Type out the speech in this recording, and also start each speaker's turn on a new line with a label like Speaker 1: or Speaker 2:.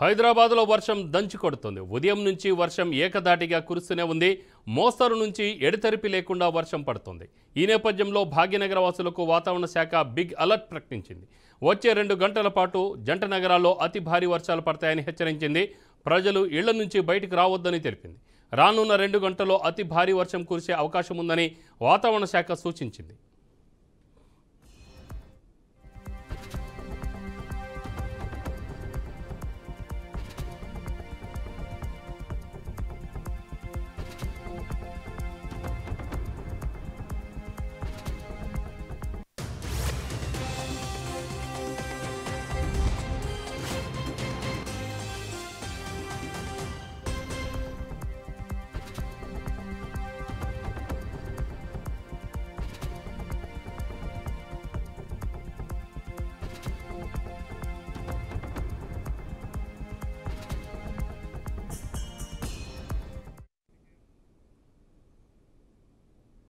Speaker 1: హైదరాబాద్లో వర్షం దంచి కొడుతుంది. ఉదయం నుంచి వర్షం ఏకధాటిగా కురుస్తూనే ఉంది. మోస్తరు నుంచి ఎడతెరిపి లేకుండా వర్షం పడుతుంది. ఈ నేపథ్యంలో భాగ్యనగర వాసులకు వాతావరణ శాఖ బిగ్ అలర్ట్ ప్రకటించింది. వచ్చే 2 గంటల పాటు జంట నగరాల్లో అతి భారీ వర్షాలు పడతాయని హెచ్చరించింది. ప్రజలు ఇళ్ల నుంచి బయటకు రావద్దని తెలిపింది. రానున్న 2 గంటల్లో అతి భారీ వర్షం కురిసే అవకాశం ఉందని వాతావరణ శాఖ సూచించింది.